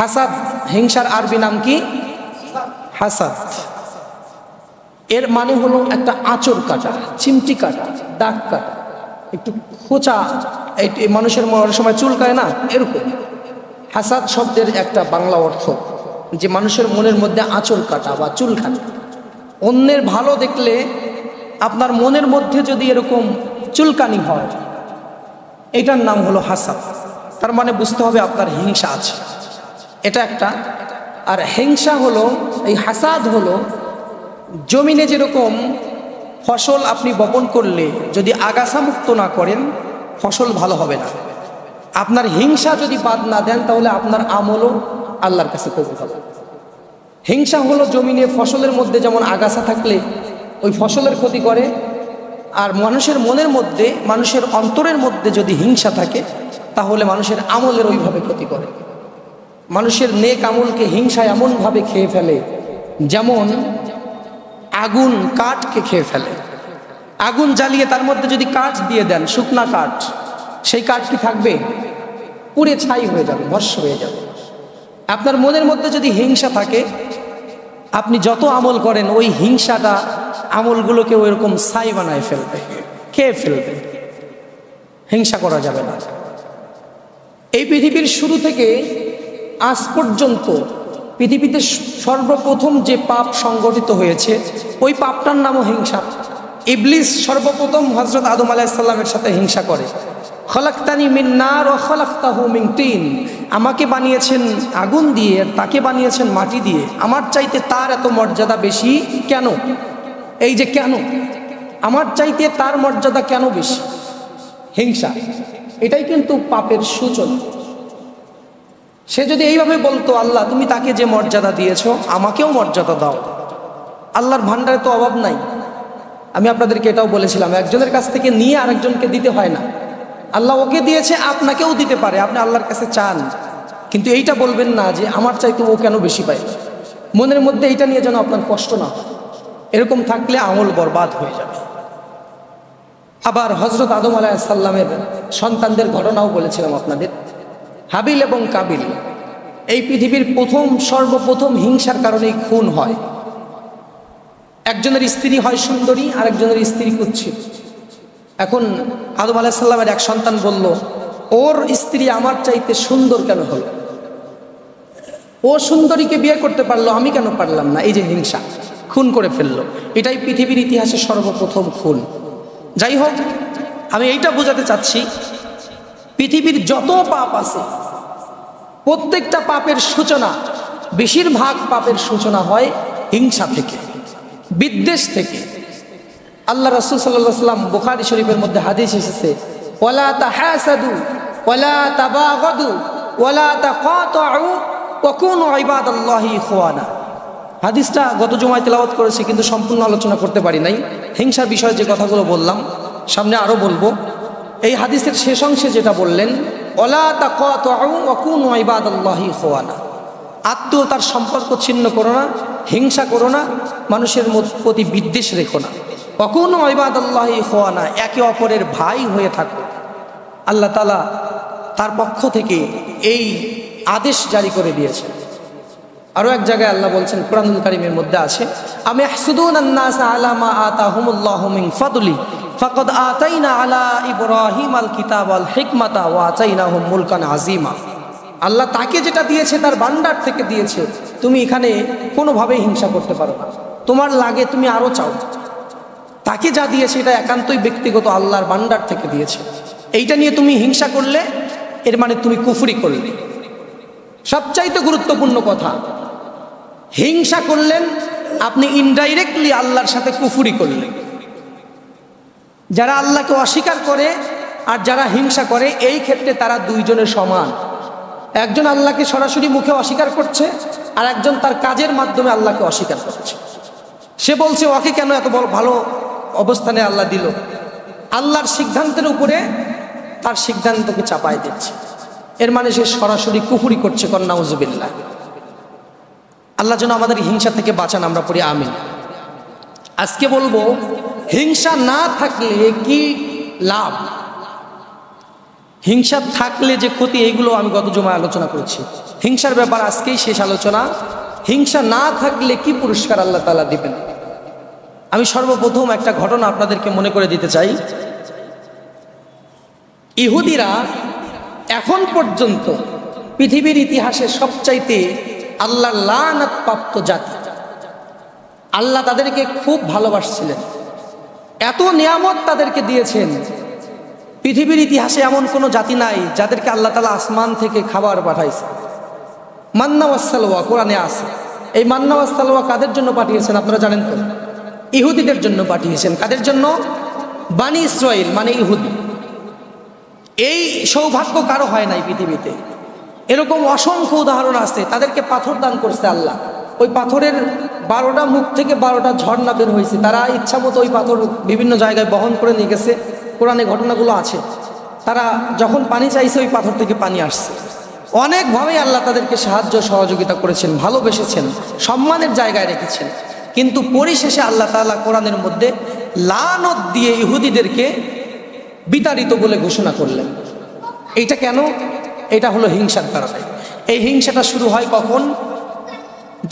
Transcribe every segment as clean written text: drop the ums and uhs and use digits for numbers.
হাসাদ, হিংসার আরবি নাম কি? হাসাদ। এর মানে হলো একটা আঁচড় কাটা, চিমটি কাটা, দাগ কাটা, একটু খোঁচা, মানুষের সময় চুলকায় না, এরকম। হাসাদ শব্দের একটা বাংলা অর্থ যে মানুষের মনের মধ্যে আঁচড় কাটা বা চুলকানি। অন্যের ভালো দেখলে আপনার মনের মধ্যে যদি এরকম চুলকানি হয়, এটার নাম হলো হাসাদ। তার মানে বুঝতে হবে আপনার হিংসা আছে, এটা একটা। আর হিংসা হলো, এই হাসাদ হলো, জমিনে যেরকম ফসল আপনি বপন করলে যদি আগাছা মুক্ত না করেন ফসল ভালো হবে না। আপনার হিংসা যদি বাদ না দেন তাহলে আপনার আমলও আল্লাহর কাছে কবুল হবে। হিংসা হলো জমিনে ফসলের মধ্যে যেমন আগাছা থাকলে ওই ফসলের ক্ষতি করে, আর মানুষের মনের মধ্যে, মানুষের অন্তরের মধ্যে যদি হিংসা থাকে তাহলে মানুষের আমলের ওইভাবে ক্ষতি করে। মানুষের নেক আমলকে হিংসা এমনভাবে খেয়ে ফেলে যেমন আগুন কাঠকে খেয়ে ফেলে। আগুন জ্বালিয়ে তার মধ্যে যদি কাঠ দিয়ে দেন, শুকনা কাঠ, সেই কাঠ কি থাকবে? পুড়ে ছাই হয়ে যাবে, ভস্ম হয়ে যাবে। আপনার মনের মধ্যে যদি হিংসা থাকে, আপনি যত আমল করেন ওই হিংসাটা আমলগুলোকে ওইরকম ছাই বানায় ফেলবে, খেয়ে ফেলবে। হিংসা করা যাবে না। এই পৃথিবীর শুরু থেকে আজ পর্যন্ত পৃথিবীতে সর্বপ্রথম যে পাপ সংগঠিত হয়েছে ওই পাপটার নামও হিংসা। ইবলিস সর্বপ্রথম হযরত আদম আলাইহিস সালামের সাথে হিংসা করে। খলাকতানি মিন নার ওয়া খলাকতাহু মিন তিন, আমাকে বানিয়েছেন আগুন দিয়ে, তাকে বানিয়েছেন মাটি দিয়ে, আমার চাইতে তার এত মর্যাদা বেশি কেন? এই যে কেন, আমার চাইতে তার মর্যাদা কেন বেশি? হিংসা, এটাই কিন্তু পাপের সূচনা। সে যদি এইভাবে বলতো, আল্লাহ তুমি তাকে যে মর্যাদা দিয়েছো আমাকেও মর্যাদা দাও। আল্লাহর ভান্ডারে তো অভাব নাই। আমি আপনাদেরকে এটাও বলেছিলাম, একজনের কাছ থেকে নিয়ে আরেকজনকে দিতে হয় না। আল্লাহ ওকে দিয়েছে, আপনাকেও দিতে পারে, আপনি আল্লাহর কাছে চান, কিন্তু এইটা বলবেন না যে আমার চাইতে ও কেন বেশি পায়। মনের মধ্যে এইটা নিয়ে যেন আপনার কষ্ট না হয়, এরকম থাকলে আমল বরবাদ হয়ে যাবে। আবার হযরত আদম আলাইহিস সালামের সন্তানদের ঘটনাও বলেছিলাম আপনাদের, হাবিল এবং কাবিল। এই পৃথিবীর সর্বপ্রথম হিংসার কারণেই খুন হয়। একজনের স্ত্রী হয় সুন্দরী, আরেকজনের স্ত্রী কুৎসিত। এখন আদম আলাইহিস সালামের এক সন্তান বলল, ওর স্ত্রী আমার চাইতে সুন্দর কেন হলো? ও সুন্দরীকে বিয়ে করতে পারলো, আমি কেন পারলাম না? এই যে হিংসা, খুন করে ফেললো। এটাই পৃথিবীর ইতিহাসে সর্বপ্রথম খুন। যাই হোক, আমি এইটা বোঝাতে চাচ্ছি, পৃথিবীর যত পাপ আছে প্রত্যেকটা পাপের সূচনা, বেশিরভাগ পাপের সূচনা হয় হিংসা থেকে, বিদ্বেষ থেকে। আল্লাহ রাসূল সাল্লাল্লাহু আলাইহি ওয়াসাল্লাম, বুখারী শরীফের মধ্যে হাদিস এসেছে, ওয়ালা তাহাসাদু ওয়ালা তাবাগাদু ওয়ালা তাকাতাউ ওয়া কুনু ইবাদাল্লাহি ইখওয়ানা। হাদিসটা গত জুমায় তেলাওয়াত করেছি, কিন্তু সম্পূর্ণ আলোচনা করতে পারি নাই। হিংসার বিষয়ে যে কথাগুলো বললাম সামনে আরো বলবো। এই হাদিসের শেষ অংশে যেটা বললেন, ওয়ালা তাকাতাউ ওয়া কুনু ইবাদাল্লাহি ইখওয়ানা, আত্মীয়তার সম্পর্ক ছিন্ন করো না, হিংসা করো না, মানুষের প্রতি বিদ্বেষ রেখো না। ওয়া কুনু ইবাদাল্লাহি ইখওয়ানা, একে অপরের ভাই হয়ে থাকো। আল্লাহ তাআলা তার পক্ষ থেকে এই আদেশ জারি করে দিয়েছে। আরো এক জায়গায় আল্লাহ বলছেন, কুরআনুল কারীমের মধ্যে আছে, আম ইয়াহসুদুনান নাসা আলা মা আতাহুমুল্লাহু মিন ফাদলি ফাকাদ আতাইনা আলা ইব্রাহিমাল কিতাব ওয়াল হিকমাতা ওয়া আতাইনাহুম মুলকান আযীমা। আল্লাহ তাকে যেটা দিয়েছে তার ভান্ডার থেকে দিয়েছে, তুমি এখানে কোনোভাবেই হিংসা করতে পারো না। তোমার লাগে তুমি আরো চাও, তাকে যা দিয়েছে এটা একান্তই ব্যক্তিগত, আল্লাহর ভান্ডার থেকে দিয়েছে। এইটা নিয়ে তুমি হিংসা করলে এর মানে তুমি কুফরি করলে। সবচাইতে গুরুত্বপূর্ণ কথা, হিংসা করলেন আপনি ইনডাইরেক্টলি আল্লাহর সাথে কুফরি করলেন। যারা আল্লাহকে অস্বীকার করে আর যারা হিংসা করে, এই ক্ষেত্রে তারা দুইজনের সমান। একজন আল্লাহকে সরাসরি মুখে অস্বীকার করছে, আর একজন তার কাজের মাধ্যমে আল্লাহকে অস্বীকার করছে। সে বলছে ওকে কেন এত ভালো অবস্থানে আল্লাহ দিল, আল্লাহর সিদ্ধান্তের উপরে তার সিদ্ধান্তকে চাপায় দিচ্ছে। এর মানে সে সরাসরি কুফরি করছে, নাউজুবিল্লাহ। আল্লাহ যেন আমাদের হিংসা থেকে বাঁচান, আমরা পড়ি আমিন। আজকে বলবো, হিংসা না থাকলে কি লাভ? হিংসা থাকলে যে ক্ষতি, এইগুলো আমি গত জুমায় আলোচনা করেছি। হিংসার ব্যাপার আজকেই শেষ আলোচনা। হিংসা না থাকলে কি পুরস্কার আল্লাহ তাআলা দিবেন। আমি সর্বপ্রথম একটা ঘটনা আপনাদেরকে মনে করে দিতে চাই। ইহুদিরা এখন পর্যন্ত পৃথিবীর ইতিহাসে সবচাইতে আল্লাহর লানত প্রাপ্ত জাতি। আল্লাহ তাদেরকে খুব ভালোবাসছিলেন, এত নিয়ামত তাদেরকে দিয়েছেন। পৃথিবীর ইতিহাসে এমন কোনো জাতি নাই যাদেরকে আল্লাহ তাআলা আসমান থেকে খাবার পাঠাইছে। মান্না ওয়াস সালওয়া কোরআনে আছে। এই মান্না ওয়াস সালওয়া কাদের জন্য পাঠিয়েছেন আপনারা জানেন তো? ইহুদিদের জন্য পাঠিয়েছেন। কাদের জন্য? বানি ইসরাইল মানে ইহুদি। এই সৌভাগ্য কারো হয় নাই পৃথিবীতে। এরকম অসংখ্য উদাহরণ আছে। তাদেরকে পাথর দান করছে আল্লাহ। ওই পাথরের 12টা মুখ থেকে 12টা ঝর্ণা বের হয়েছে। তারা ইচ্ছা মতো ওই পাথর বিভিন্ন জায়গায় বহন করে নিয়ে গেছে। কোরআনে ঘটনাগুলো আছে। তারা যখন পানি চাইছে ওই পাথর থেকে পানি আসছে। অনেকভাবেই আল্লাহ তাদেরকে সাহায্য সহযোগিতা করেছেন, ভালোবেসেছেন, সম্মানের জায়গায় রেখেছেন। কিন্তু পরিশেষে আল্লাহ তাআলা কোরআনের মধ্যে লানত দিয়ে ইহুদিদেরকে বিতাড়িত বলে ঘোষণা করলেন। এইটা কেন? এটা হলো হিংসার কারণে। এই হিংসাটা শুরু হয় কখন?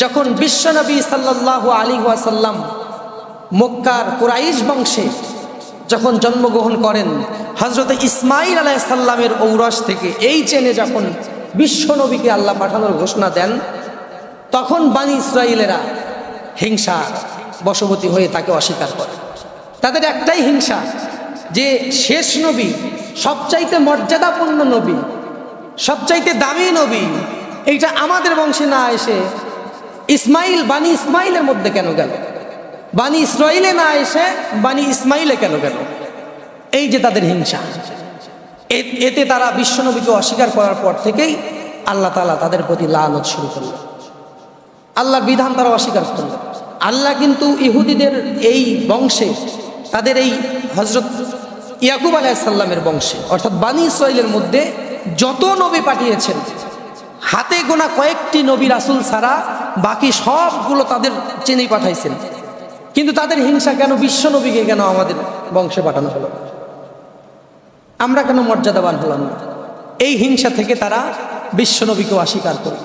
যখন বিশ্বনবী সাল্লাল্লাহু আলাইহি ওয়াসাল্লাম মক্কার কুরাইশ বংশে যখন জন্মগ্রহণ করেন, হযরত ইসমাঈল আলাইহিস সালামের ঔরস থেকে এই চেনে যখন বিশ্বনবীকে আল্লাহ পাঠানোর ঘোষণা দেন, তখন বানি ইসরাইলেরা হিংসা বশবর্তী হয়ে তাকে অস্বীকার করে। তাদের একটাই হিংসা যে শেষ নবী, সবচাইতে মর্যাদাপূর্ণ নবী, সবচাইতে দামি নবী, এইটা আমাদের বংশে না এসে ইসমাইল, বানি ইসমাইলের মধ্যে কেন গেল? বানি ইসরাইলে না এসে বানি ইসমাইলে কেন গেল? এই যে তাদের হিংসা। এতে তারা বিশ্বনবীকে অস্বীকার করার পর থেকেই আল্লাহ তাআলা তাদের প্রতি লানত শুরু করলেন। আল্লাহর বিধান তারা অস্বীকার করল। আল্লাহ কিন্তু ইহুদিদের এই বংশে, তাদের এই হযরত ইয়াকুব আলাইহিস সালামের বংশে অর্থাৎ বানি ইসরাইলের মধ্যে যত নবী পাঠিয়েছেন, হাতে গোনা কয়েকটি নবী রাসূল ছাড়া বাকি সবগুলো তাদের চেনেই পাঠাইছেন। কিন্তু তাদের হিংসা কেন? বিশ্বনবীকে কেন আমাদের বংশে পাঠানো হলো? আমরা কেন মর্যাদাবান হলাম না? এই হিংসা থেকে তারা বিশ্বনবীকে অস্বীকার করে।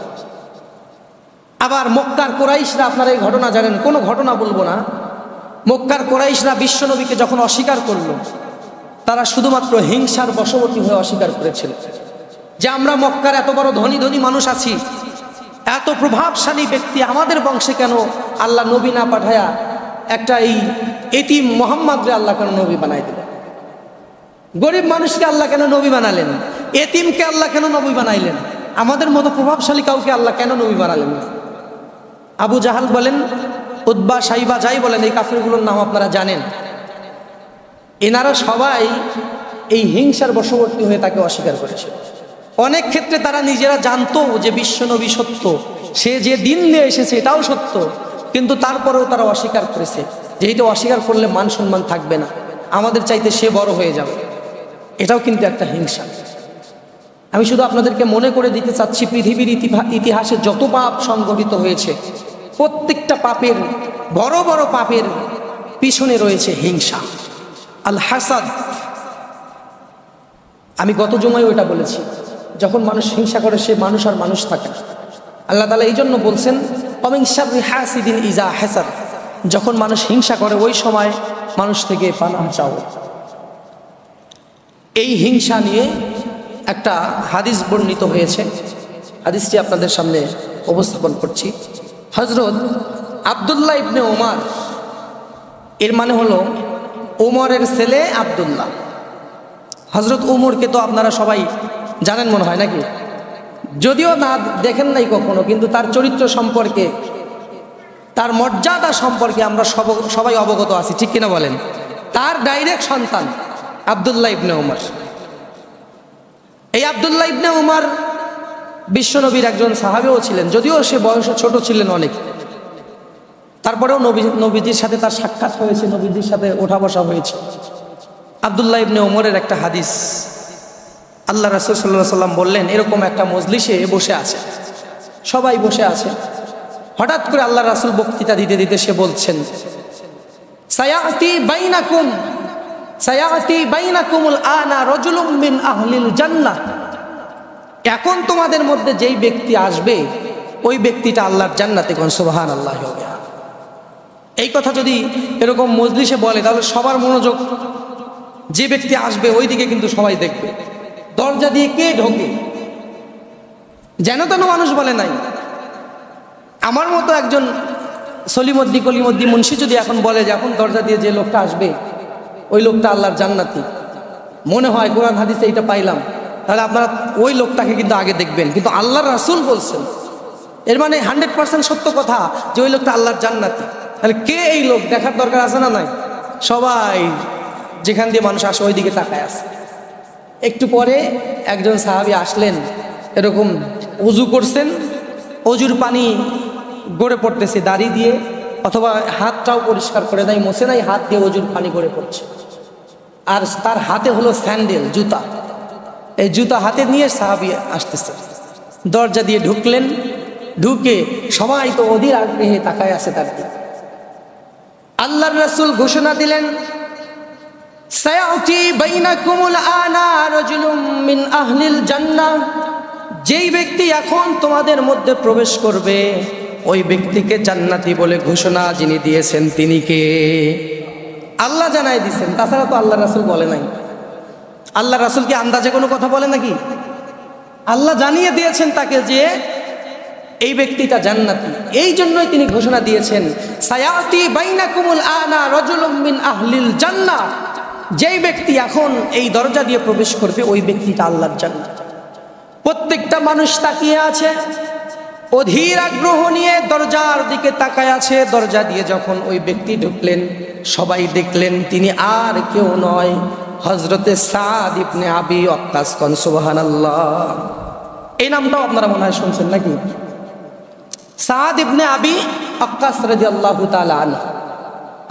আবার মক্কার কুরাইশরা, আপনারা এই ঘটনা জানেন, কোনো ঘটনা বলবো না। মক্কার কুরাইশরা বিশ্বনবীকে যখন অস্বীকার করল, তারা শুধুমাত্র হিংসার বশবর্তী হয়ে অস্বীকার করেছিল যে আমরা মক্কার এত বড় ধনী ধনী মানুষ আছি, এত প্রভাবশালী ব্যক্তি, আমাদের বংশে কেন আল্লাহ নবী না পাঠায়া একটা এই এতিম মুহাম্মদরে আল্লাহ কেন নবী বানাই দিলেন? গরিব মানুষকে আল্লাহ কেন নবী বানালেন? এতিমকে আল্লাহ কেন নবী বানাইলেন? আমাদের মতো প্রভাবশালী কাউকে আল্লাহ কেন নবী বানালেন? আবু জাহাল বলেন, উতবা, সাইবা, যাই বলেন, এই কাফিরগুলোর নাম আপনারা জানেন। এনারা সবাই এই হিংসার বশবর্তী হয়ে তাকে অস্বীকার করেছে। অনেক ক্ষেত্রে তারা নিজেরা জানতো যে বিশ্বনবী সত্য, সে যে দিন নিয়ে এসেছে এটাও সত্য, কিন্তু তারপরেও তারা অস্বীকার করেছে। যেহেতু অস্বীকার করলে মান সম্মান থাকবে না, আমাদের চাইতে সে বড় হয়ে যাবে। এটাও কিন্তু একটা হিংসা। আমি শুধু আপনাদেরকে মনে করে দিতে চাচ্ছি, পৃথিবীর ইতিহাসে যত পাপ সংঘটিত হয়েছে, প্রত্যেকটা পাপের, বড় বড় পাপের পিছনে রয়েছে হিংসা, আল হাসাদ। আমি গত জুমায় ওইটা বলেছি, যখন মানুষ হিংসা করে সে মানুষ আর মানুষ থাকে না। আল্লাহ তাআলা এই জন্য বলছেন, ওমিন শাররি হাসিদিন ইজা হাসাদ, যখন মানুষ হিংসা করে ওই সময় মানুষ থেকে পানাহ চাও। এই হিংসা নিয়ে একটা হাদিস বর্ণিত হয়েছে, হাদিসটি আপনাদের সামনে উপস্থাপন করছি। হযরত আব্দুল্লাহ ইবনে ওমর, এর মানে হলো ওমরের ছেলে আব্দুল্লাহ। হযরত ওমরকে তো আপনারা সবাই জানেন মনে হয়, নাকি? যদিও না দেখেন নাই কখনো, কিন্তু তার চরিত্র সম্পর্কে, তার মর্যাদা সম্পর্কে আমরা সবাই অবগত আছি, ঠিক কিনা বলেন? তার ডাইরেক্ট সন্তান আব্দুল্লাহ ইবনে ওমর। এই আব্দুল্লাহ ইবনে ওমর বিশ্বনবীর একজন সাহাবীও ছিলেন, যদিও সে বয়সে ছোট ছিলেন অনেক। তারপরেও নবীজির সাথে তার সাক্ষাৎ হয়েছে, নবীজির সাথে ওঠা বসা হয়েছে। আব্দুল্লাহ ইবনে ওমরের একটা হাদিস, আল্লাহ রাসূল সাল্লাল্লাহু আলাইহি ওয়াসাল্লাম বললেন, এরকম একটা মজলিসে বসে আছে, সবাই বসে আছে। হঠাৎ করে আল্লাহ রাসূল বক্তৃতা দিতে দিতে সে বলছেন, সায়াতি বাইনাকুম সায়াতি বাইনাকুমুল আনা রাজুলুম মিন আহলিল জান্নাহ, এখন তোমাদের মধ্যে যেই ব্যক্তি আসবে ওই ব্যক্তিটা আল্লাহর জান্নাতে। কোন সুবহানাল্লাহ। এই কথা যদি এরকম মজলিসে বলে তাহলে সবার মনোযোগ যে ব্যক্তি আসবে ওই দিকে কিন্তু সবাই দেখবে। দরজা দিয়ে কে ঢোকে যেন তেন মানুষ বলে নাই। আমার মতো একজন সলিমদ্দি কলিমদ্দি মুন্সি যদি এখন বলে যে এখন দরজা দিয়ে যে লোকটা আসবে ওই লোকটা আল্লাহর জান্নাতি, মনে হয় কোরআন হাদিসে এইটা পাইলাম, তাহলে আপনারা ওই লোকটাকে কিন্তু আগে দেখবেন। কিন্তু আল্লাহর রাসূল বলছেন, এর মানে 100% সত্য কথা যে ওই লোকটা আল্লাহর জান্নাতি। তাহলে কে এই লোক দেখার দরকার আছে না নাই? সবাই যেখান দিয়ে মানুষ আসে ওই দিকে তাকায় আছে। একটু পরে একজন সাহাবী আসলেন, এরকম ওযু করছেন, অজুর পানি গড়ে পড়তেছে দাড়ি দিয়ে, অথবা হাতটাও পরিষ্কার করে নাই, মোছে নাই, হাত দিয়ে অজুর পানি গড়ে পড়ছে। আর তার হাতে হলো স্যান্ডেল, জুতা। এই জুতা হাতে নিয়ে সাহাবী আসতেছে, দরজা দিয়ে ঢুকলেন। ঢুকে সবাই তো অধীর আগ্রহে তাকায় আছে তার দিকে। আল্লাহর রাসূল ঘোষণা দিলেন, সায়াতি বাইনাকুমুল আনা রাজুলুম মিন আহলিল জান্নাহ, যেই ব্যক্তি এখন তোমাদের মধ্যে প্রবেশ করবে ওই ব্যক্তিকে জান্নাতি বলে ঘোষণা যিনি দিয়েছেন তিনি কে? আল্লাহ জানাই দিয়েছেন, তাছাড়া তো আল্লাহর রাসূল বলে নাই। আল্লাহর রাসূল কি আন্দাজে কোনো কথা বলে নাকি? আল্লাহ জানিয়ে দিয়েছেন তাকে যে এই ব্যক্তিটা জান্নাতি। এই জন্যই তিনি ঘোষণা দিয়েছেন, সায়াতি বাইনাকুমুল আনা রাজুলুম মিন আহলিল জান্নাহ, যেই ব্যক্তি এখন এই দরজা দিয়ে প্রবেশ করবে ওই ব্যক্তিটা আল্লাহর জান্নাত। প্রত্যেকটা মানুষ তাকিয়ে আছে, অধীর আগ্রহ নিয়ে দরজার দিকে তাকায় আছে। দরজা দিয়ে যখন ওই ব্যক্তি ঢুকলেন সবাই দেখলেন তিনি আর কেউ নয়, হযরতে সাদ ইবনে আবি ওয়াক্কাস। কোন সুবহানাল্লাহ। এই নামটাও আপনারা মনে হয় শুনছেন নাকি? সাদ ইবনে আবি ওয়াক্কাস রাদিয়াল্লাহু তাআলা আনহু,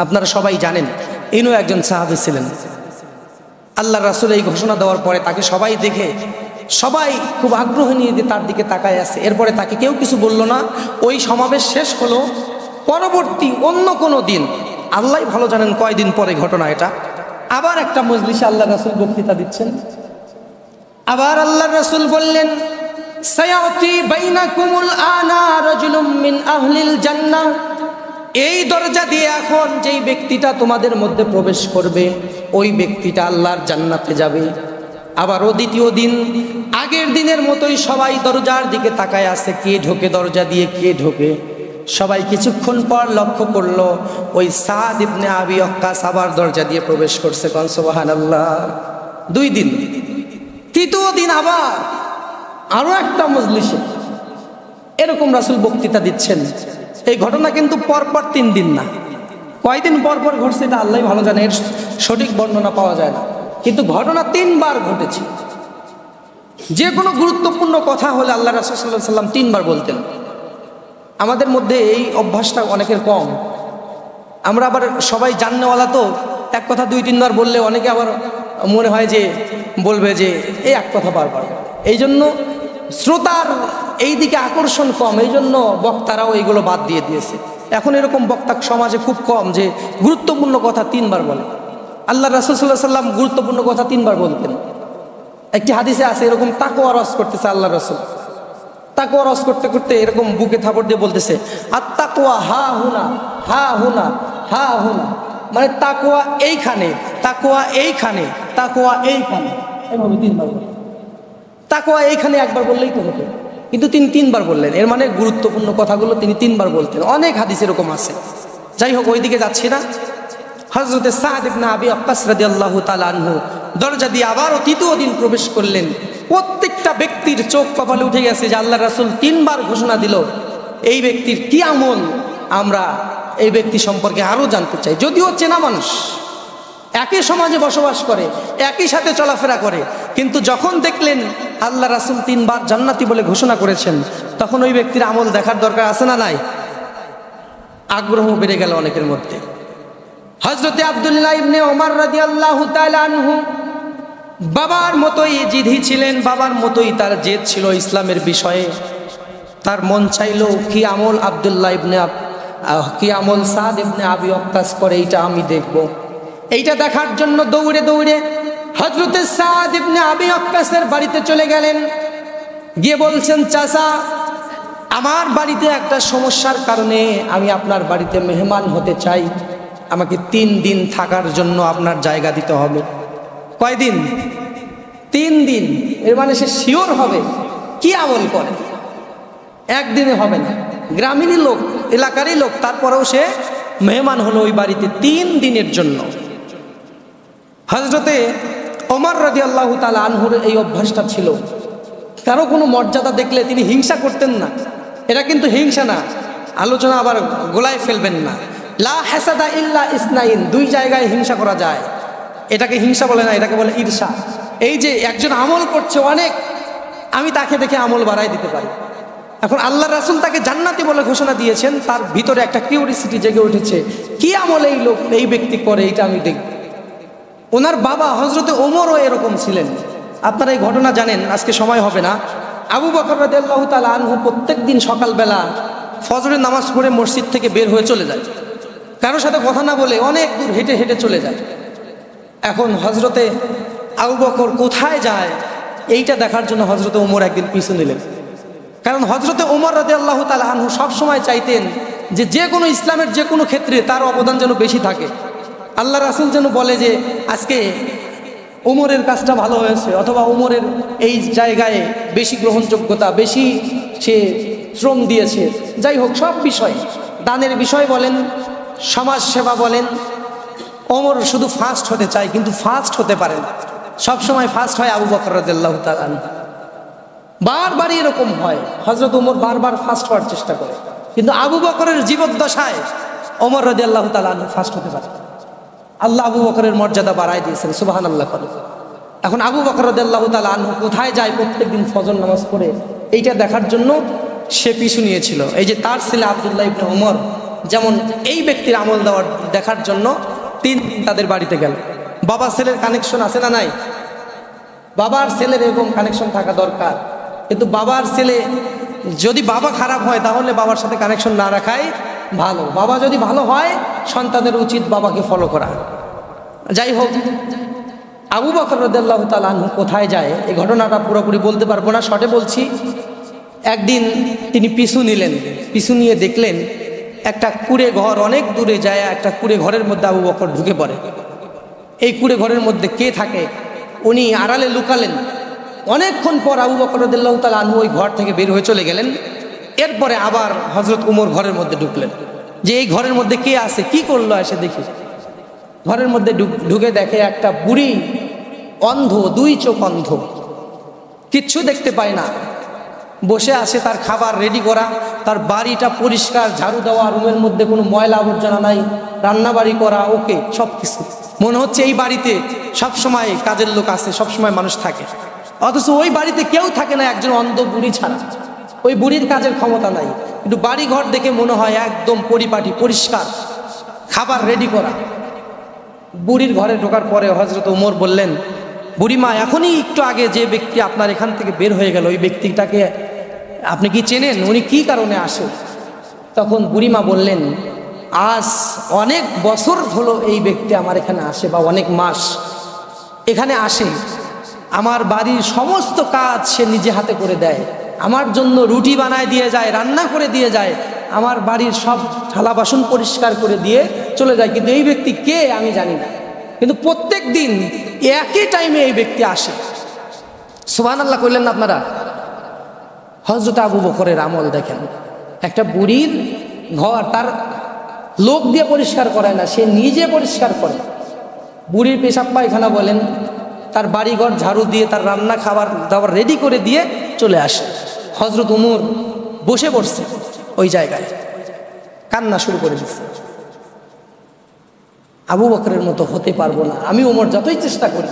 আপনারা সবাই জানেন ইনিও একজন সাহাবী ছিলেন। আল্লাহর রাসূল এই ঘোষণা দেওয়ার পরে তাকে সবাই দেখে সবাই খুব আগ্রহ নিয়ে তার দিকে তাকায় আছে। এরপরে তাকে কেউ কিছু বলল না। ওই সমাবেশ শেষ হলো। পরবর্তী অন্য কোনো দিন, আল্লাহ ভালো জানেন কয়দিন পরে ঘটনা এটা, আবার একটা মজলিসে আল্লাহর রাসূল বক্তৃতা দিচ্ছেন। আবার আল্লাহর রাসূল বললেন, সায়াতি বাইনাকুমুল আনা রাজুলুম মিন আহলিল জান্নাহ, এই দরজা দিয়ে এখন যেই ব্যক্তিটা তোমাদের মধ্যে প্রবেশ করবে ওই ব্যক্তিটা আল্লাহর জান্নাতে যাবে। আবারও দ্বিতীয় দিন আগের দিনের মতোই সবাই দরজার দিকে তাকায় আছে, কে ঢোকে দরজা দিয়ে, কে ঢোকে। সবাই কিছুক্ষণ পর লক্ষ্য করলো ওই সাদ ইবনে আবি ওয়াক্কাস আবার দরজা দিয়ে প্রবেশ করছে। কোন সুবহানাল্লাহ। 2 দিন। তৃতীয় দিন আবার আরো একটা মজলিসে এরকম রাসূল বক্তৃতা দিচ্ছেন। এই ঘটনা কিন্তু পরপর 3 দিন না, কয়দিন পর পর ঘটছে এটা আল্লাহ ভালো জানে, এর সঠিক বর্ণনা পাওয়া যায় না। কিন্তু ঘটনা 3 বার ঘটেছে। যে কোনো গুরুত্বপূর্ণ কথা হলে আল্লাহ রাসূল সাল্লাল্লাহু আলাইহি ওয়াসাল্লাম 3 বার বলতেন। আমাদের মধ্যে এই অভ্যাসটা অনেকের কম। আমরা আবার সবাই জাননেওয়ালা, তো এক কথা 2-3 বার বললে অনেকে আবার মনে হয় যে বলবে যে এই এক কথা বারবার। এই জন্য শ্রোতার এই দিকে আকর্ষণ কম, এই জন্য বক্তারাও এইগুলো বাদ দিয়ে দিয়েছে। এখন এরকম বক্তা সমাজে খুব কম যে গুরুত্বপূর্ণ কথা 3 বার বলে। আল্লাহ রাসূল সাল্লাল্লাহু আলাইহি ওয়াসাল্লাম গুরুত্বপূর্ণ কথা 3 বার বলতেন। একটি হাদিসে আছে এরকম তাকওয়া রস করতেছে আল্লাহ রাসূল, তাকওয়া রস করতে করতে এরকম বুকে থাপড় দিয়ে বলতেছে, আত-তাকওয়া হা হুনা হা হুনা হা হুনা, মানে তাকওয়া এইখানে, তাকওয়া এইখানে, তাকওয়া এইখানে, এভাবে 3 বার বলতেন। তাকওয়া এইখানে একবার বললেই তো হতো, কিন্তু তিনি 3 বার বললেন। এর মানে গুরুত্বপূর্ণ কথাগুলো তিনি 3 বার বলতেন। অনেক হাদিস এরকম আছে। যাই হোক, ওইদিকে যাচ্ছি না। হযরতে সাদ ইবনে আবি ওয়াক্কাস রাদিয়াল্লাহু তাআলা আনহু দরজা দিয়ে আবারও 3য় দিন প্রবেশ করলেন। প্রত্যেকটা ব্যক্তির চোখ কপালে উঠে গেছে যে আল্লাহর রাসূল 3 বার ঘোষণা দিল, এই ব্যক্তির কি আমল, আমরা এই ব্যক্তি সম্পর্কে আরও জানতে চাই। যদিও চেনা মানুষ, একই সমাজে বসবাস করে, একই সাথে চলাফেরা করে, কিন্তু যখন দেখলেন আল্লাহ রাসূল 3 বার জান্নাতি বলে ঘোষণা করেছেন, তখন ওই ব্যক্তির আমল দেখার দরকার আছে না নাই? আগ্রহ বেড়ে গেল অনেকের মধ্যে। হযরতে আব্দুল্লাহ ইবনে ওমর রাদিয়াল্লাহু তাআলা আনহু বাবার মতোই জিদি ছিলেন, বাবার মতোই তার জেদ ছিল ইসলামের বিষয়ে। তার মন চাইলো কি আমল আব্দুল্লাহ ইবনে কি আমল সাদ ইবনে আবি ওয়াক্কাস করে, এইটা আমি দেখব। এইটা দেখার জন্য দৌড়ে দৌড়ে হযরত সাদ ইবনে আবি ওয়াক্কাসের বাড়িতে চলে গেলেন। গিয়ে বলছেন, চাচা, আমার বাড়িতে একটা সমস্যার কারণে আমি আপনার বাড়িতে মেহমান হতে চাই, আমাকে 3 দিন থাকার জন্য আপনার জায়গা দিতে হবে। কয়দিন? 3 দিন। এর মানে সে শিওর হবে কি আমল করে, একদিনে হবে না। গ্রামীণই লোক, এলাকারই লোক, তারপরেও সে মেহমান হলো ওই বাড়িতে 3 দিনের জন্য। হযরতে ওমর রাদিয়াল্লাহু তাআলা আনহুর এই অভ্যাসটা ছিল, কারো কোনো মর্যাদা দেখলে তিনি হিংসা করতেন না। এটা কিন্তু হিংসা না, আলোচনা আবার গোলায় ফেলবেন না। লা হাসাদা ইল্লা ইসনাইন, 2 জায়গায় হিংসা করা যায়, এটাকে হিংসা বলে না, এটাকে বলে ঈর্ষা। এই যে একজন আমল করছে অনেক, আমি তাকে দেখে আমল বাড়াই দিতে পারি। এখন আল্লাহ রাসূল তাকে জান্নাতি বলে ঘোষণা দিয়েছেন, তার ভিতরে একটা কিউরিসিটি জেগে উঠেছে, কি আমল এই লোক, এই ব্যক্তি করে, এটা আমি দেখব। ওনার বাবা হযরতে ওমরও এরকম ছিলেন। আপনারা এই ঘটনা জানেন, আজকে সময় হবে না। আবু বকর রাদিয়াল্লাহু তাআলা আনহু প্রত্যেকদিন সকালবেলা ফজরের নামাজ পড়ে মসজিদ থেকে বের হয়ে চলে যায়, কারোর সাথে কথা না বলে অনেক দূর হেঁটে হেঁটে চলে যায়। এখন হযরতে আবু বকর কোথায় যায় এইটা দেখার জন্য হযরতে ওমর একদিন পিছু নিলেন। কারণ হযরতে ওমর রাদিয়াল্লাহু তাআলা আনহু সবসময় চাইতেন যে কোনো ইসলামের যে কোনো ক্ষেত্রে তার অবদান যেন বেশি থাকে। আল্লাহ রাসূল যেন বলে যে আজকে ওমরের কাজটা ভালো হয়েছে, অথবা ওমরের এই জায়গায় বেশি গ্রহণযোগ্যতা, বেশি সে শ্রম দিয়েছে। যাই হোক, সব বিষয়, দানের বিষয় বলেন, সমাজ সেবা বলেন, ওমর শুধু ফার্স্ট হতে চায়, কিন্তু ফার্স্ট হতে পারে না। সবসময় ফার্স্ট হয় আবু বকর রাদিয়াল্লাহু তাআলা আনহু। বারবারই এরকম হয়, হযরত ওমর বারবার ফার্স্ট হওয়ার চেষ্টা করে, কিন্তু আবু বকরের জীবদ্দশায় ওমর রাদিয়াল্লাহু তাআলা আনহু ফার্স্ট হতে পারে। আল্লাহ আবু বকরের মর্যাদা বাড়ায় দিয়েছেন, সুবহানাল্লাহ। এখন আবু বকর রাদিয়াল্লাহু তাআলা আনহু কোথায় যায় প্রত্যেকদিন ফজর নামাজ পড়ে, এইটা দেখার জন্য সে পিছু নিয়েছিল। এই যে তার ছেলে আব্দুল্লাহ ইবনে ওমর যেমন এই ব্যক্তির আমল দেওয়ার দেখার জন্য 3 দিন তাদের বাড়িতে গেল। বাবা ছেলের কানেকশন আছে না নাই? বাবার ছেলের এরকম কানেকশন থাকা দরকার। কিন্তু বাবার ছেলে যদি বাবা খারাপ হয় তাহলে বাবার সাথে কানেকশন না রাখাই ভালো। বাবা যদি ভালো হয় সন্তানের উচিত বাবাকে ফলো করা। যাই হোক, আবু বকর রাদিয়াল্লাহু তাআলা আনহু কোথায় যায় এই ঘটনাটা পুরোপুরি বলতে পারবো না, শর্টে বলছি। একদিন তিনি পিছু নিলেন, পিছু নিয়ে দেখলেন একটা কুঁড়ে ঘর, অনেক দূরে যায় একটা কুঁড়ে ঘরের মধ্যে আবু বকর ঢুকে পড়ে। এই কুঁড়ে ঘরের মধ্যে কে থাকে উনি আড়ালে লুকালেন। অনেকক্ষণ পর আবু বকর রাদিয়াল্লাহু তাআলা আনহু ওই ঘর থেকে বের হয়ে চলে গেলেন। এরপরে আবার হযরত ওমর ঘরের মধ্যে ঢুকলেন, যে এই ঘরের মধ্যে কে আছে, কি করলো, এসে দেখি। ঘরের মধ্যে ঢুকে দেখে একটা বুড়ি, অন্ধ, 2 চোখ অন্ধ, কিচ্ছু দেখতে পায় না, বসে আছে। তার খাবার রেডি করা, তার বাড়িটা পরিষ্কার, ঝাড়ু দেওয়া, রুমের মধ্যে কোনো ময়লা আবর্জনা নাই, রান্নাবাড়ি করা, ওকে সব কিছু। মনে হচ্ছে এই বাড়িতে সবসময় কাজের লোক আছে, সবসময় মানুষ থাকে। অথচ ওই বাড়িতে কেউ থাকে না একজন অন্ধ বুড়ি ছাড়া। ওই বুড়ির কাজের ক্ষমতা নাই, কিন্তু বাড়ি ঘর দেখে মনে হয় একদম পরিপাটি, পরিষ্কার, খাবার রেডি করা। বুড়ির ঘরে ঢোকার পরে হযরত ওমর বললেন, বুড়িমা, এখনই একটু আগে যে ব্যক্তি আপনার এখান থেকে বের হয়ে গেল, ওই ব্যক্তিটাকে আপনি কি চেনেন? উনি কি কারণে আসে? তখন বুড়িমা বললেন, আজ অনেক বছর হলো এই ব্যক্তি আমার এখানে আসে, বা অনেক মাস এখানে আসে। আমার বাড়ির সমস্ত কাজ সে নিজে হাতে করে দেয়, আমার জন্য রুটি বানায় দিয়ে যায়, রান্না করে দিয়ে যায়, আমার বাড়ির সব থালা বাসন পরিষ্কার করে দিয়ে চলে যায়। কিন্তু এই ব্যক্তি কে আমি জানি না, কিন্তু প্রত্যেক দিন একই টাইমে এই ব্যক্তি আসে। সুবহানাল্লাহ কইলেন না আপনারা? হযরত আবু বকরের আমল দেখেন, একটা বুড়ির ঘর তার লোক দিয়ে পরিষ্কার করায় না, সে নিজে পরিষ্কার করে। বুড়ির পেশাব পায়খানা বলেন, তার বাড়িঘর ঝাড়ু দিয়ে, তার রান্না খাবার দাবার রেডি করে দিয়ে চলে আসে। হযরত ওমর বসে পড়ছে ওই জায়গায়, কান্না শুরু করে দিচ্ছে। আবু বকরের মতো হতে পারবো না আমি, ওমর যতই চেষ্টা করি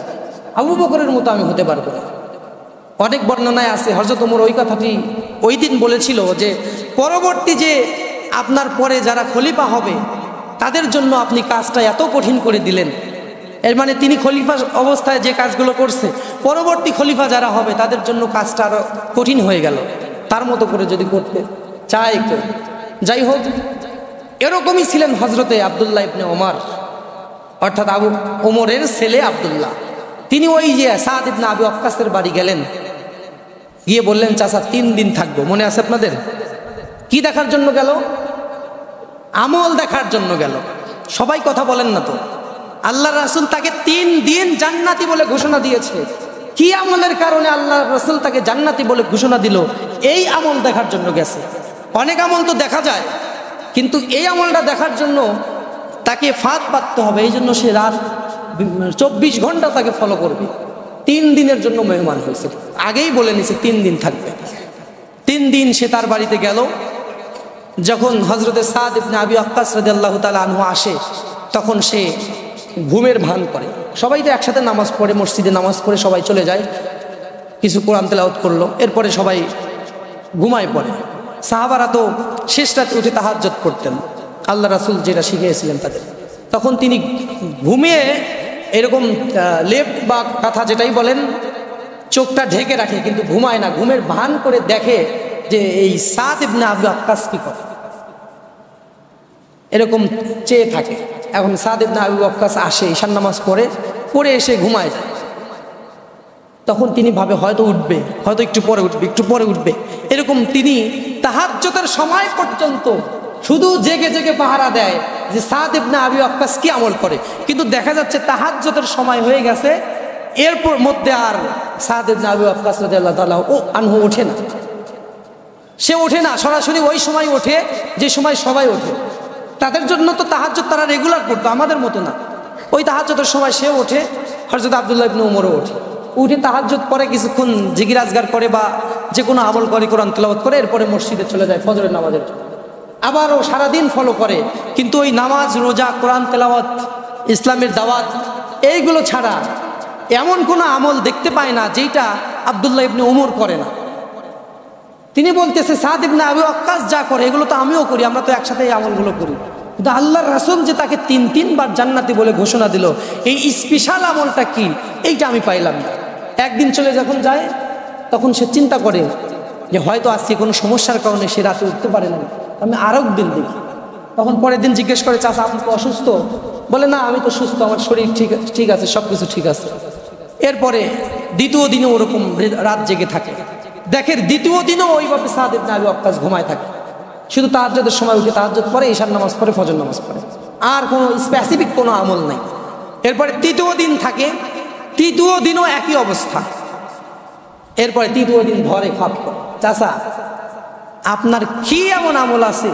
আবু বকরের মতো আমি হতে পারবো না। অনেক বর্ণনায় আছে হযরত ওমর ওই কথাটি ওই দিন বলেছিল যে পরবর্তী যে আপনার পরে যারা খলিফা হবে তাদের জন্য আপনি কাজটা এত কঠিন করে দিলেন। এর মানে তিনি খলিফা অবস্থায় যে কাজগুলো করছে, পরবর্তী খলিফা যারা হবে তাদের জন্য কাজটা আরো কঠিন হয়ে গেল, তার মতো করে যদি করতে চায় কেউ। যাই হোক, এরকমই ছিলেন হযরতে আব্দুল্লাহ ইবনে ওমর। অর্থাৎ আবু ওমরের ছেলে আব্দুল্লাহ, তিনি ওই যে সাদ ইবনে আবি ওয়াক্কাসের বাড়ি গেলেন, গিয়ে বললেন চাচা 3 দিন থাকবো। মনে আছে আপনাদের? কি দেখার জন্য গেল? আমল দেখার জন্য গেল। সবাই কথা বলেন না তো। আল্লাহ রাসূল তাকে 3 দিন জান্নাতি বলে ঘোষণা দিয়েছে। কি আমলের কারণে আল্লাহ রাসূল তাকে জান্নাতি বলে ঘোষণা দিল? এই আমল দেখার জন্য গেছে। অনেক আমল তো দেখা যায়, কিন্তু এই আমলটা দেখার জন্য তাকে ফাঁদ পাততে হবে। এই জন্য সে রাত 24 ঘন্টা তাকে ফলো করবে। 3 দিনের জন্য মেহমান হয়েছে, আগেই বলে নিছে 3 দিন থাকবে। 3 দিন সে তার বাড়িতে গেল। যখন হযরতে সাদ ইবনে আবি ওয়াক্কাস রাদিয়াল্লাহু তাআলা আনহু আসে, তখন সে ঘুমের ভান করে। সবাই তো একসাথে নামাজ পড়ে, মসজিদে নামাজ পড়ে সবাই চলে যায়, কিছু কোরআন তেলাওয়াত করলো, এরপরে সবাই ঘুমায় পড়ে। সাহাবারা তো শেষ রাতে উঠে তাহাজ্জুদ করতেন, আল্লাহ রাসূল যেটা শিখিয়েছিলেন তাদের। তখন তিনি ঘুমিয়ে এরকম লেপ বা কাঁথা যেটাই বলেন, চোখটা ঢেকে রাখে, কিন্তু ঘুমায় না। ঘুমের ভান করে দেখে যে এই সাদ ইবনে আবি ওয়াক্কাস কি করে, এরকম চেয়ে থাকে। এখন সাদ ইবনে আবি ওয়াক্কাস আসে, ঈশান নামাজ পড়ে এসে ঘুমায় যায়। তখন তিনি ভাবে হয়তো উঠবে, হয়তো একটু পরে উঠবে। এরকম তিনি তাহাজ্জুদের সময় পর্যন্ত শুধু জেগে জেগে পাহারা দেয় যে সাদ ইবনে আবি ওয়াক্কাস কি আমল করে। কিন্তু দেখা যাচ্ছে তাহাজ্জুদের সময় হয়ে গেছে, এরপর মধ্যে আর সাদ ইবনে আবি ওয়াক্কাস রাদিয়াল্লাহু তাআলা আনহু ওঠে না। সে ওঠে না, সরাসরি ওই সময় ওঠে যে সময় সবাই ওঠে। তাদের জন্য তো তাহাজ্জুদ তারা রেগুলার পড়তো, আমাদের মতো না। ওই তাহাজ্জুদের সময় সে ওঠে, হযরত আব্দুল্লাহ ইবনে উমরও উঠে তাহাজ্জুদ পরে কিছুক্ষণ জিকির আজগার করে বা যে কোনো আমল করে, কোরআন তেলাওয়াত করে, এরপরে মসজিদে চলে যায় ফজরের নামাজের জন্য। আবারও সারাদিন ফলো করে, কিন্তু ওই নামাজ, রোজা, কোরআন তেলাওয়াত, ইসলামের দাওয়াত, এইগুলো ছাড়া এমন কোনো আমল দেখতে পায় না যেটা আব্দুল্লাহ ইবনে উমর করে না। তিনি বলতেছে সাদ ইবনে আবি ওয়াক্কাস যা করে এগুলো তো আমিও করি, আমরা তো একসাথে এই আমলগুলো করি, কিন্তু আল্লাহর রাসূল যে তাকে 3বার জান্নাতি বলে ঘোষণা দিল, এই স্পেশাল আমলটা কি, এইটা আমি পাইলাম না। একদিন চলে যখন যায়, তখন সে চিন্তা করে যে হয়তো আজকে কোনো সমস্যার কারণে সে রাতে উঠতে পারে না, আমি আরেক দিন দেখি। তখন পরের দিন জিজ্ঞেস করে, চাচা আপনি তো অসুস্থ? বলে না, আমি তো সুস্থ, আমার শরীর ঠিক আছে, সব কিছু ঠিক আছে। এরপরে 2য় দিনে ওরকম রাত জেগে থাকে। দেখেন 2য় দিনও ওইভাবে সাদ ইবনে আবি ওয়াক্কাস ঘুমায় থাকে, শুধু তাহাজ্জুদের সময় উঠে তাহাজ্জুদ পড়ে, ঈশার নামাজ পড়ে, ফজর নামাজ পড়ে, আর কোনো স্পেসিফিক কোনো আমল নাই। এরপরে 3য় দিন থাকে, 3য় দিনও একই অবস্থা। এরপরে 3য় দিন ধরে খাপ করে, চাচা আপনার কি এমন আমল আছে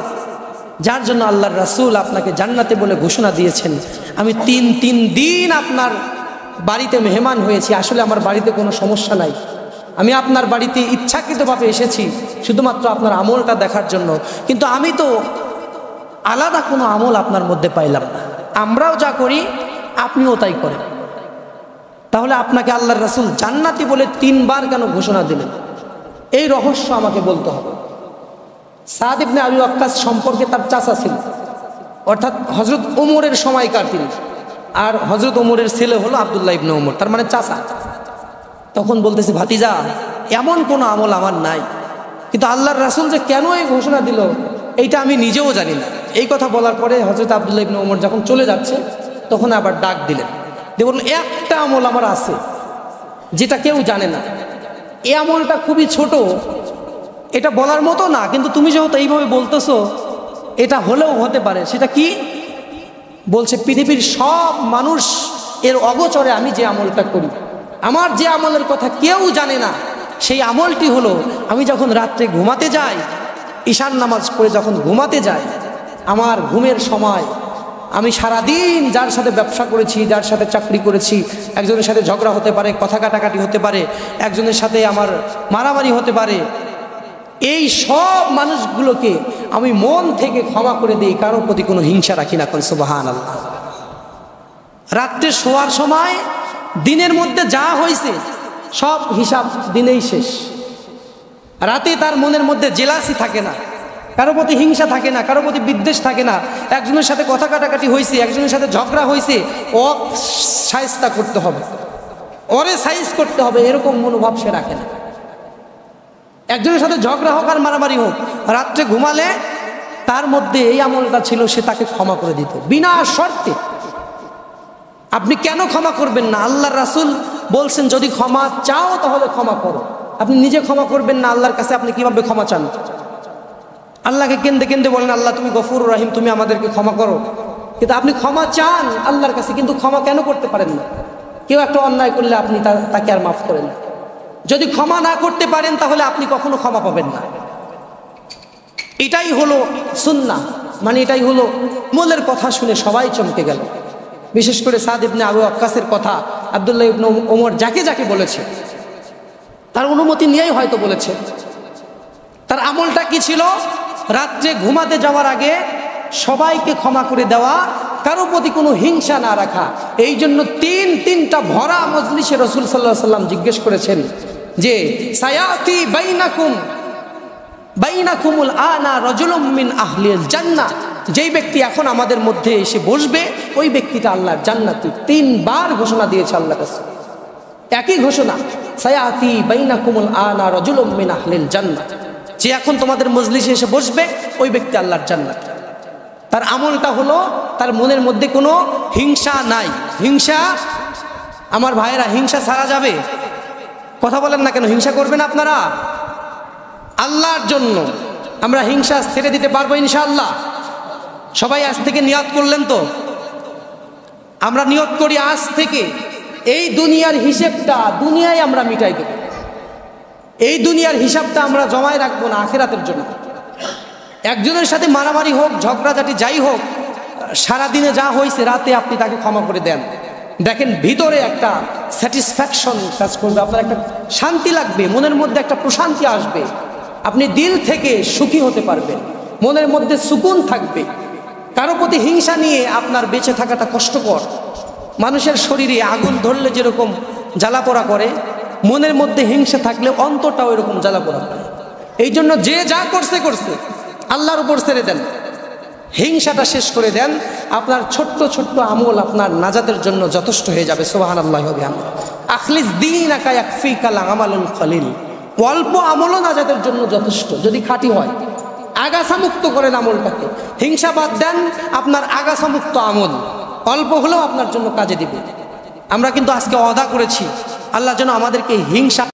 যার জন্য আল্লাহর রাসূল আপনাকে জান্নাতে বলে ঘোষণা দিয়েছেন? আমি 3 দিন আপনার বাড়িতে মেহমান হয়েছি, আসলে আমার বাড়িতে কোনো সমস্যা নাই, আমি আপনার বাড়িতে ইচ্ছাকৃতভাবে এসেছি শুধুমাত্র আপনার আমলটা দেখার জন্য, কিন্তু আমি তো আলাদা কোনো আমল আপনার মধ্যে পাইলাম না। আমরাও যা করি আপনিও তাই করেন, তাহলে আপনাকে আল্লাহর রাসূল জান্নাতি বলে 3বার কেন ঘোষণা দিলেন? এই রহস্য আমাকে বলতে হবে। সাদ ইবনে আবি ওয়াক্কাস সম্পর্কে তার চাচা ছিল, অর্থাৎ হযরত ওমরের সময়কার তিনি, আর হযরত ওমরের ছেলে হলো আব্দুল্লাহ ইবনে ওমর, তার মানে চাচা। তখন বলতেছে, ভাতিজা এমন কোনো আমল আমার নাই, কিন্তু আল্লাহর রাসূল যে কেন এই ঘোষণা দিল এইটা আমি নিজেও জানি না। এই কথা বলার পরে হযরত আব্দুল্লাহ ইবনে ওমর যখন চলে যাচ্ছে, তখন আবার ডাক দিলেন, দিয়ে বললেন, একটা আমল আমার আছে যেটা কেউ জানে না, এই আমলটা খুবই ছোট, এটা বলার মতো না, কিন্তু তুমি যেহেতু এইভাবে বলতেছো এটা হলেও হতে পারে। সেটা কি? বলছে, পৃথিবীর সব মানুষ এর অগোচরে আমি যে আমলটা করি, আমার যে আমলের কথা কেউ জানে না, সেই আমলটি হলো আমি যখন রাত্রে ঘুমাতে যাই, ঈশার নামাজ পড়ে যখন ঘুমাতে যাই, আমার ঘুমের সময় আমি সারাদিন যার সাথে ব্যবসা করেছি, যার সাথে চাকরি করেছি, একজনের সাথে ঝগড়া হতে পারে, কথা কাটাকাটি হতে পারে, একজনের সাথে আমার মারামারি হতে পারে, এই সব মানুষগুলোকে আমি মন থেকে ক্ষমা করে দিই, কারোর প্রতি কোনো হিংসা রাখি না। কোন সুবহানাল্লাহ। রাত্রে শোয়ার সময় দিনের মধ্যে যা হয়েছে সব হিসাব দিনেই শেষ। রাতে তার মনের মধ্যে জেলাসি থাকে না, কারো প্রতি হিংসা থাকে না, কারো প্রতি বিদ্বেষ থাকে না। একজনের সাথে কথা কাটাকাটি হয়েছে, একজনের সাথে ঝগড়া হয়েছে, সাইজটা করতে হবে, ওরে সাইজ করতে হবে, এরকম মনোভাব সে রাখে না। একজনের সাথে ঝগড়া হোক আর মারামারি হোক, রাত্রে ঘুমালে তার মধ্যে এই আমলটা ছিল, সে তাকে ক্ষমা করে দিত বিনা শর্তে। আপনি কেন ক্ষমা করবেন না? আল্লাহর রাসূল বলছেন যদি ক্ষমা চাও তাহলে ক্ষমা করো। আপনি নিজে ক্ষমা করবেন না, আল্লাহর কাছে আপনি কিভাবে ক্ষমা চান? আল্লাহকে কেন্দে কেন্দে বলেন আল্লাহ তুমি গফুর রহিম, তুমি আমাদেরকে ক্ষমা করো, কিন্তু আপনি ক্ষমা চান আল্লাহর কাছে, কিন্তু ক্ষমা কেন করতে পারেন না? কেউ একটা অন্যায় করলে আপনি তাকে আর মাফ করেন না। যদি ক্ষমা না করতে পারেন তাহলে আপনি কখনো ক্ষমা পাবেন না। এটাই হলো সুন্নাহ, মানে এটাই হলো আমলের কথা শুনে সবাই চমকে গেল। বিশেষ করে সাদ ইবনে আবু ওয়াক্কাসের কথা আব্দুল্লাহ ইবনে ওমর যাকে যাকে বলেছে তার অনুমতি নিয়েই হয়তো বলেছে। তার আমলটা কি ছিল? রাত্রে ঘুমাতে যাওয়ার আগে সবাইকে ক্ষমা করে দেওয়া, কারো প্রতি কোনো হিংসা না রাখা। এই জন্য তিনটা ভরা মজলিসে রাসূল সাল্লাল্লাহু আলাইহি ওয়াসাল্লাম জিজ্ঞেস করেছেন যে সায়াতি বাইনাকুমুল আনা রাজুলুম মিন আহলিল জান্নাহ, যেই ব্যক্তি এখন আমাদের মধ্যে এসে বসবে ওই ব্যক্তিটা আল্লাহর জান্নাতি। 3 বার ঘোষণা দিয়েছে আল্লাহ রাসূল, একই ঘোষণা, সায়াতি বাইনাকুমুল আনা রাজুলুম মিন আহলিল জান্নাহ, যে এখন তোমাদের মজলিসে এসে বসবে ওই ব্যক্তি আল্লাহর জান্নাত। তার আমলটা হলো তার মনের মধ্যে কোনো হিংসা নাই। হিংসা, আমার ভাইয়েরা, হিংসা ছাড়া যাবে? কথা বলেন না কেন? হিংসা করবেন আপনারা আল্লাহর জন্য। আমরা হিংসা ছেড়ে দিতে পারবো ইনশাআল্লাহ? সবাই আজ থেকে নিয়ত করলেন তো? আমরা নিয়ত করি আজ থেকে এই দুনিয়ার হিসেবটা দুনিয়ায় আমরা মিটাই দেব। এই দুনিয়ার হিসাবটা আমরা জমায় রাখবো না আখিরাতের জন্য। একজনের সাথে মারামারি হোক, ঝগড়াঝাটি যাই হোক, সারাদিনে যা হয়েছে রাতে আপনি তাকে ক্ষমা করে দেন। দেখেন ভিতরে একটা স্যাটিসফ্যাকশন কাজ করবে, আপনার একটা শান্তি লাগবে, মনের মধ্যে একটা প্রশান্তি আসবে, আপনি দিল থেকে সুখী হতে পারবেন, মনের মধ্যে সুকুন থাকবে। কারো প্রতি হিংসা নিয়ে আপনার বেঁচে থাকাটা কষ্টকর। মানুষের শরীরে আগুন ধরলে যেরকম জ্বালাপোড়া করে, মনের মধ্যে হিংসা থাকলে অন্তরটাও এরকম জ্বালাপোড়া করে। এই জন্য যে যা করছে আল্লাহর উপর ছেড়ে দেন, হিংসাটা শেষ করে দেন, আপনার ছোট্ট ছোট্ট আমল আপনার নাজাতের জন্য যথেষ্ট হয়ে যাবে। সুবহানাল্লাহি ওয়া বিহামদিহি। আখলিস দীনাকা ইয়াকফিকাল আমালুল কলিল, অল্প আমলও নাজাতের জন্য যথেষ্ট যদি খাঁটি হয়। আগাছা মুক্ত করেন আমলটাকে, হিংসা বাদ দেন, আপনার আগাছা মুক্ত আমল অল্প হলেও আপনার জন্য কাজে দিবে। আমরা কিন্তু আজকে ওয়াদা করেছি আল্লাহ যেন আমাদেরকে হিংসা